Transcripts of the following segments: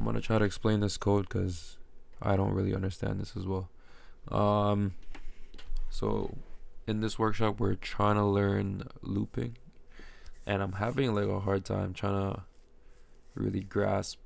I'm gonna try to explain this code because I don't really understand this as well. Um, so in this workshop, we're trying to learn looping, and I'm having like a hard time trying to really grasp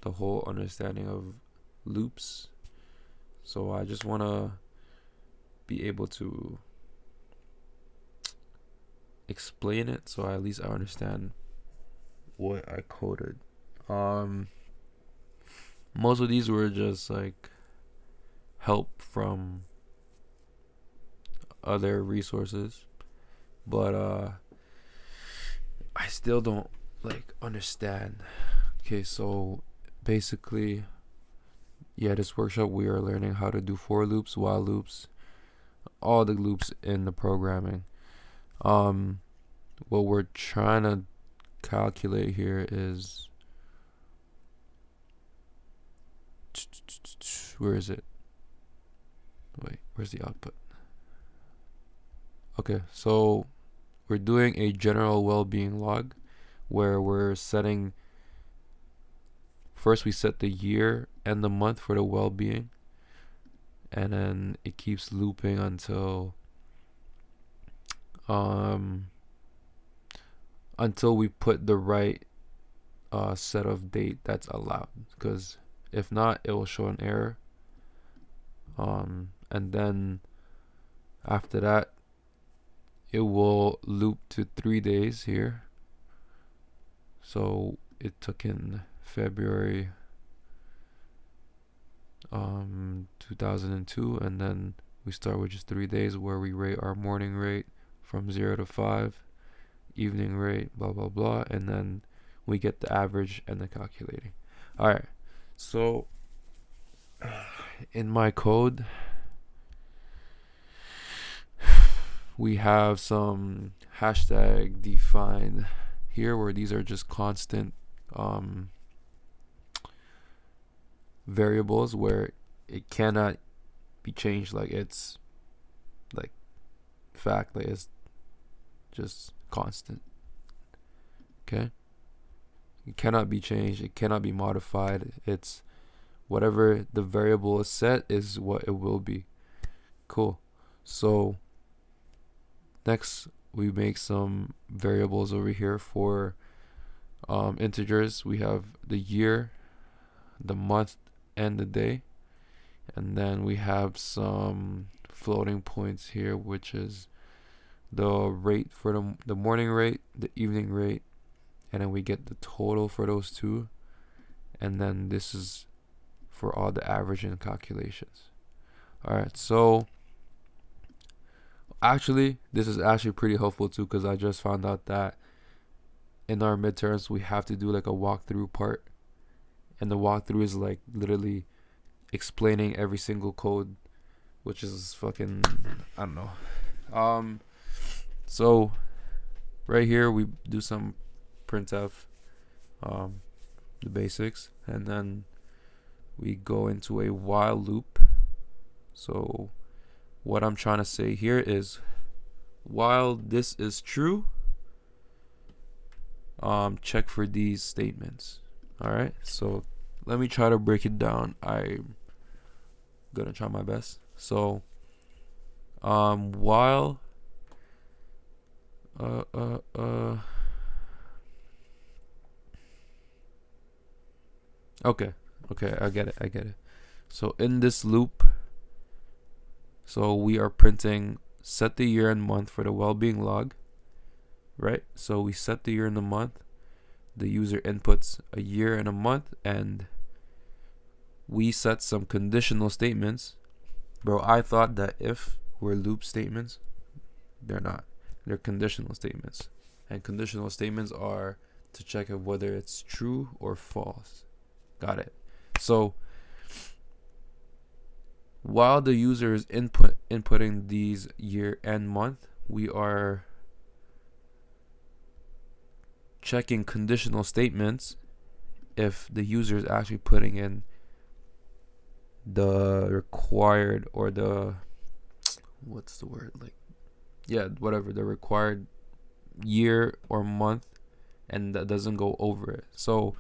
the whole understanding of loops. So I just want to be able to explain it so at least I understand what I coded. Most of these were just like help from other resources, but I still don't like understand. Okay, so basically, yeah, this workshop we are learning how to do for loops, while loops, all the loops in the programming. What we're trying to calculate here is, where is it? Wait, where's the output? Okay, so we're doing a general well-being log where we're setting, first we set the year and the month for the well-being, and then it keeps looping until we put the right set of date that's allowed, because if not it will show an error. And then after that it will loop to 3 days here. So it took in February 2002, and then we start with just 3 days where we rate our morning rate from 0 to 5, evening rate, blah blah blah, and then we get the average and the calculating. Alright, so in my code we have some hashtag defined here where these are just constant variables where it cannot be changed, like it's like fact, like it's just constant. Okay, it cannot be changed, it cannot be modified, it's whatever the variable is set is what it will be. Cool. So next we make some variables over here for integers. We have the year, the month, and the day, and then we have some floating points here, which is the rate for the morning rate, the evening rate, and then we get the total for those two, and then this is for all the average and calculations. Alright, so actually this is actually pretty helpful too, because I just found out that in our midterms we have to do like a walkthrough part, and the walkthrough is like literally explaining every single code, which is fucking, I don't know. So right here we do some printf, the basics, and then we go into a while loop. So what I'm trying to say here is, while this is true, check for these statements. Alright, so let me try to break it down. I'm gonna try my best. So while okay, I get it. So in this loop, so we are printing set the year and month for the well-being log, right? So we set the year and the month, the user inputs a year and a month, and we set some conditional statements. Bro, I thought that if were loop statements, they're not. They're conditional statements, and conditional statements are to check if whether it's true or false. Got it. So while the user is inputting these year and month, we are checking conditional statements if the user is actually putting in the required, or the, what's the word, like, yeah, whatever, the required year or month, and that doesn't go over it. So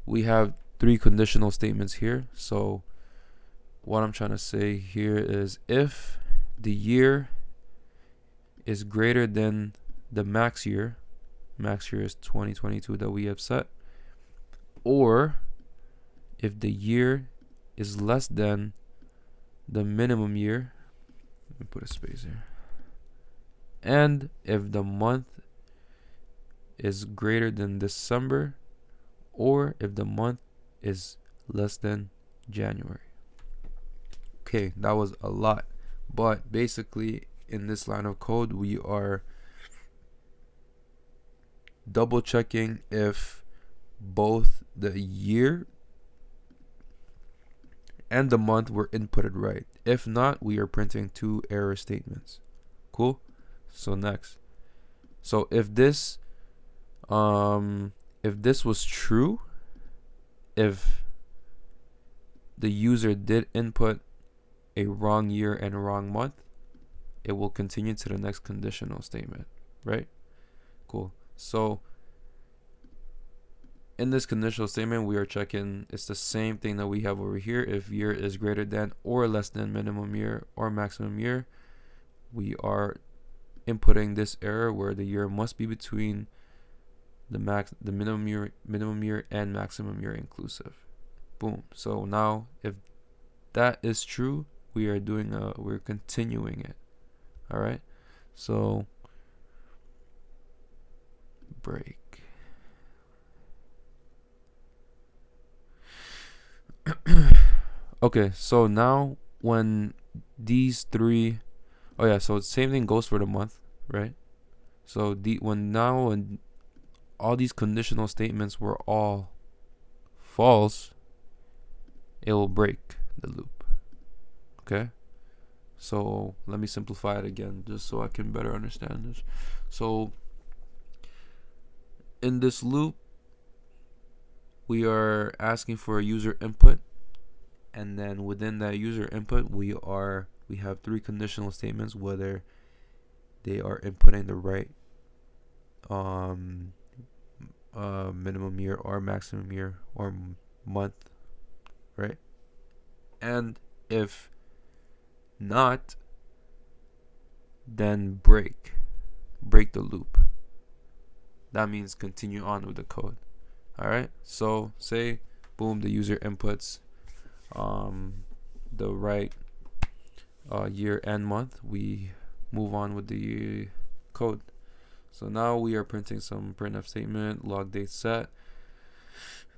we have 3 conditional statements here. So what I'm trying to say here is, if the year is greater than the max year is 2022 that we have set, or if the year is less than the minimum year, let me put a space here, and if the month is greater than December, or if the month is less than January. Okay, that was a lot, but basically in this line of code we are double checking if both the year and the month were inputted right. If not, we are printing 2 error statements. Cool. So next, so if this was true, if the user did input a wrong year and a wrong month, it will continue to the next conditional statement, right? Cool. So in this conditional statement, we are checking, it's the same thing that we have over here. If year is greater than or less than minimum year or maximum year, we are inputting this error where the year must be between the minimum year and maximum year inclusive. Boom. So now if that is true, we're continuing it. All right. So break. Okay, so now when these 3, oh yeah, so same thing goes for the month, right? So when all these conditional statements were all false, it will break the loop. Okay, so let me simplify it again just so I can better understand this. So in this loop, we are asking for a user input, and then within that user input we have 3 conditional statements, whether they are inputting the right minimum year or maximum year or month, right? And if not, then break the loop. That means continue on with the code. All right, so say boom, the user inputs the right year and month, we move on with the code. So now we are printing some printf statement, log date set,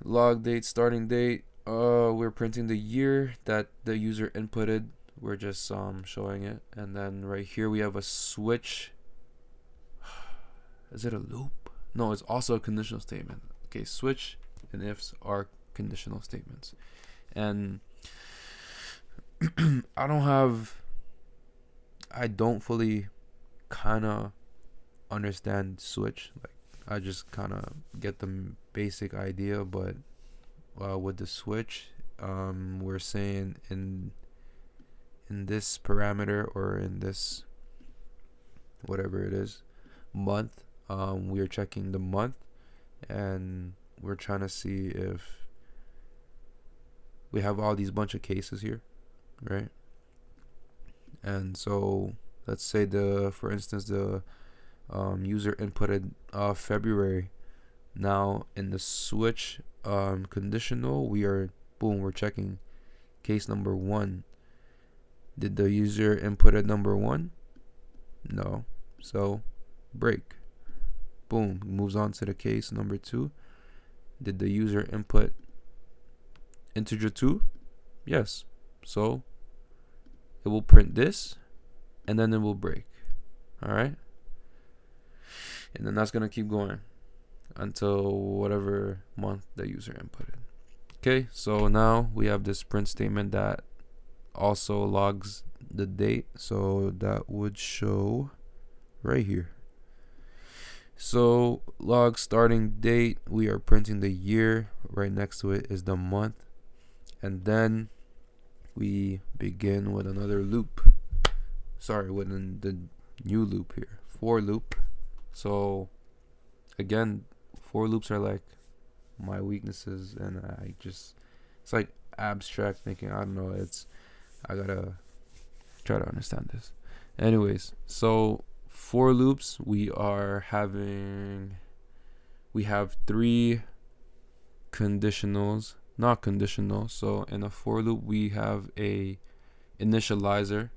log date starting date. We're printing the year that the user inputted. We're just showing it, and then right here we have a switch. Is it a loop? No, it's also a conditional statement. Okay, switch and ifs are conditional statements. And I don't fully kind of understand switch. Like, I just kind of get the basic idea, but with the switch, we're saying in this parameter, or in this whatever it is, month, we are checking the month, and we're trying to see if we have all these bunch of cases here, right? And so let's say for instance the user inputted February. Now in the switch conditional, we're checking case number 1. Did the user inputted number 1? No. So break. Boom, moves on to the case number 2. Did the user input integer 2? Yes. So it will print this, and then it will break. All right, and then that's gonna keep going until whatever month the user inputted. Okay, so now we have this print statement that also logs the date, so that would show right here. So log starting date, we are printing the year, right next to it is the month, and then we begin with another loop. Within the new loop here, for loop. So again, for loops are like my weaknesses, and it's like abstract thinking. I don't know. I gotta try to understand this. Anyways, so for loops, we have 3 conditionals, not conditional. So in a for loop, we have a initializer.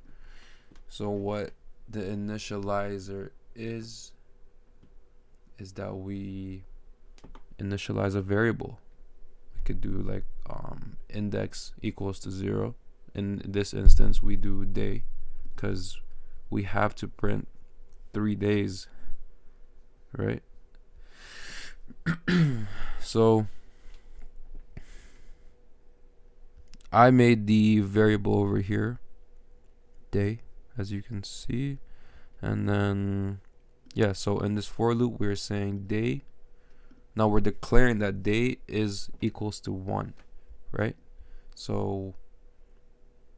So what the initializer is that we initialize a variable. We could do like index equals to 0. In this instance, we do day because we have to print 3 days, right? So I made the variable over here day, as you can see, and then yeah, so in this for loop we're saying day. Now we're declaring that day is equals to 1, right? So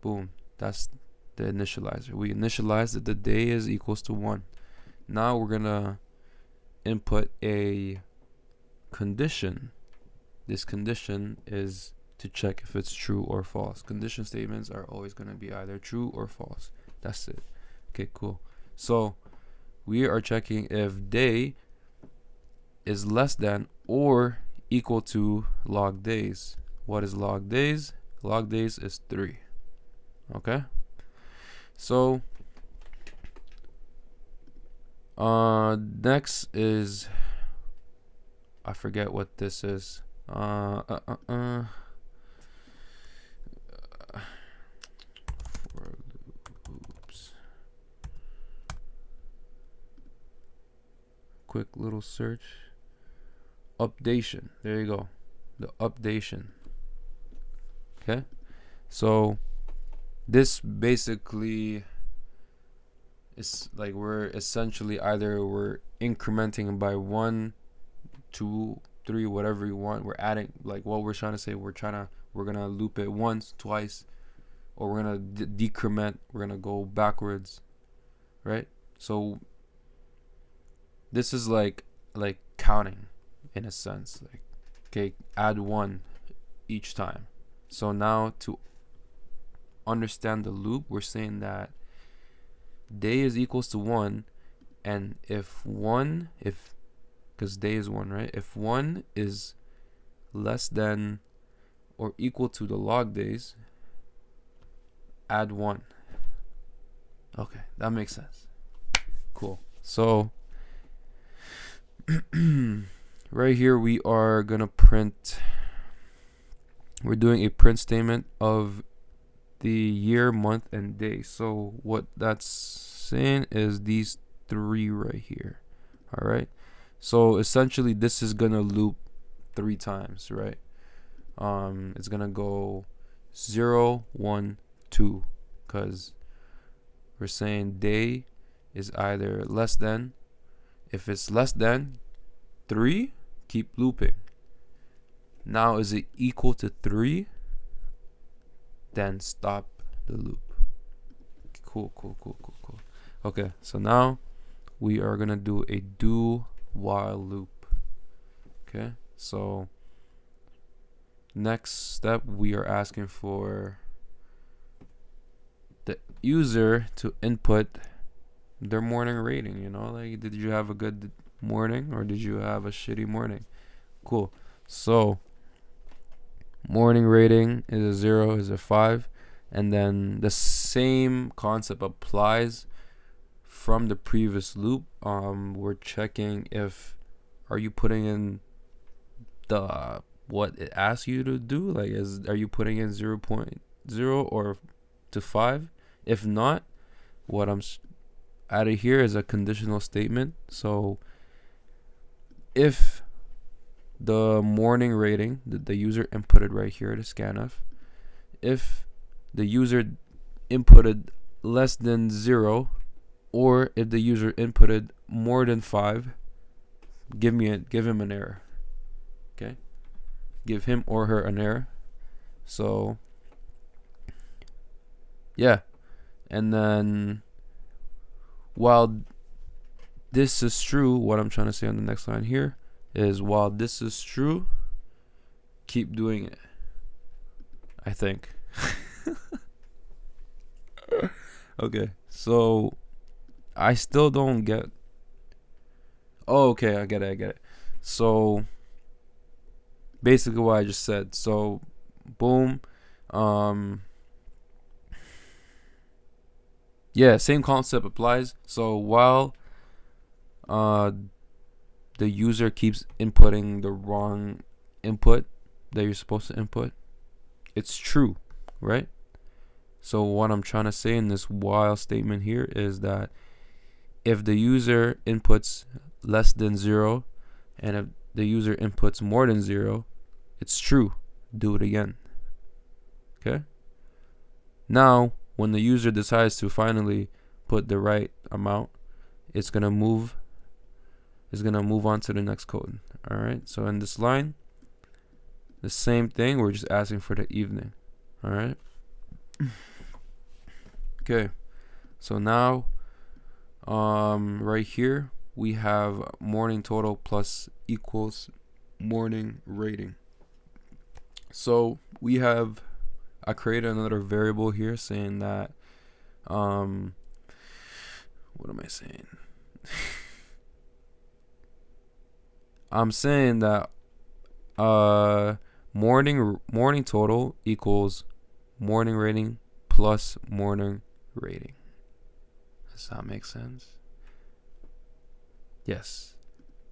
boom, that's the initializer. We initialize that the day is equals to 1. Now we're gonna input a condition. This condition is to check if it's true or false. Condition statements are always going to be either true or false. That's it. Okay, cool. So we are checking if day is less than or equal to log days. What is log days? Log days is 3. Okay, so next is, I forget what this is. For loops. Quick little search. Updation. There you go. The updation. Okay. So this basically is like we're essentially either we're incrementing by 1, 2, 3, whatever you want. We're adding, like what we're trying to say, we're gonna loop it once, twice, or we're gonna decrement, we're gonna go backwards, right? So this is like counting in a sense, like, okay, add 1 each time. So now to understand the loop, we're saying that day is equals to 1, and if because day is 1, right? If 1 is less than or equal to the log days, add 1. Okay, that makes sense. Cool. So right here we are gonna print, we're doing a print statement of the year, month, and day. So what that's saying is these 3 right here. All right, so essentially this is gonna loop 3 times, right? It's gonna go 0, 1, 2, because we're saying day is either less than. If it's less than 3, keep looping. Now is it equal to 3? Then stop the loop. Cool. Okay, so now we are gonna do a do while loop. Okay, so next step, we are asking for the user to input their morning rating. You know, like, did you have a good morning or did you have a shitty morning? Cool. So morning rating is a 0, is a 5, and then the same concept applies from the previous loop. We're checking if are you putting in the what it asks you to do, like are you putting in 0.0 or to 5? If not, what I'm added here is a conditional statement. So if the morning rating that the user inputted right here to scanf, if the user inputted less than 0, or if the user inputted more than 5, give him an error. Okay, give him or her an error. So yeah, and then while this is true, what I'm trying to say on the next line here is while this is true, keep doing it, I think. Okay, so I still don't get. Oh, okay, I get it. So basically what I just said. So boom. Yeah, same concept applies. So while the user keeps inputting the wrong input that you're supposed to input, it's true, right? So what I'm trying to say in this while statement here is that if the user inputs less than 0 and if the user inputs more than 0, it's true. Do it again. Okay? Now, when the user decides to finally put the right amount, it's gonna move on to the next code. Alright, so in this line, the same thing, we're just asking for the evening. Alright. Okay. So now right here we have morning total plus equals morning rating. So I created another variable here saying that what am I saying? I'm saying that morning total equals morning rating plus morning rating. Does that make sense? Yes.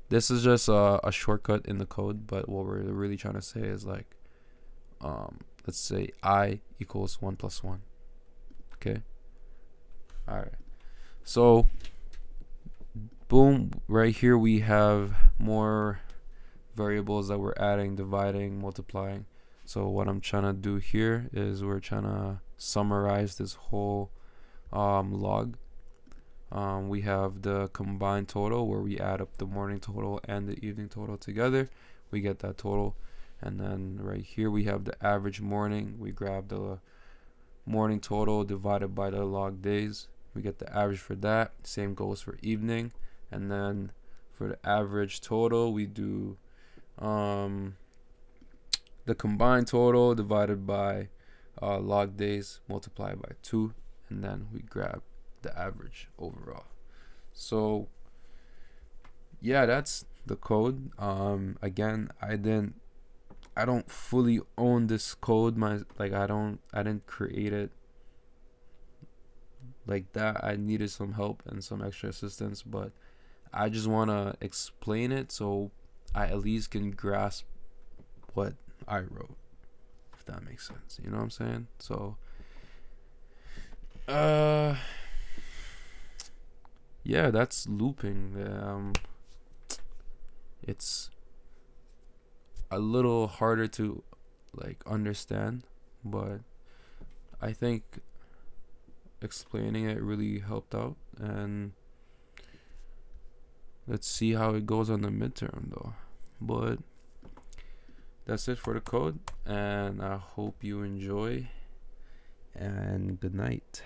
This is just a shortcut in the code, but what we're really trying to say is like, let's say I equals 1 plus 1. Okay. All right. So, boom, right here we have more variables that we're adding, dividing, multiplying. So what I'm trying to do here is we're trying to summarize this whole log. We have the combined total where we add up the morning total and the evening total together. We get that total. And then right here we have the average morning. We grab the morning total divided by the log days. We get the average for that. Same goes for evening. And then for the average total, we do the combined total divided by log days multiplied by 2. And then we grab the average overall. So yeah, that's the code. Again, I don't fully own this code. I didn't create it like that. I needed some help and some extra assistance, but I just want to explain it so I at least can grasp what I wrote, if that makes sense. You know what I'm saying? So yeah, that's looping. It's a little harder to like understand, but I think explaining it really helped out. And let's see how it goes on the midterm though. But that's it for the code, and I hope you enjoy, and good night.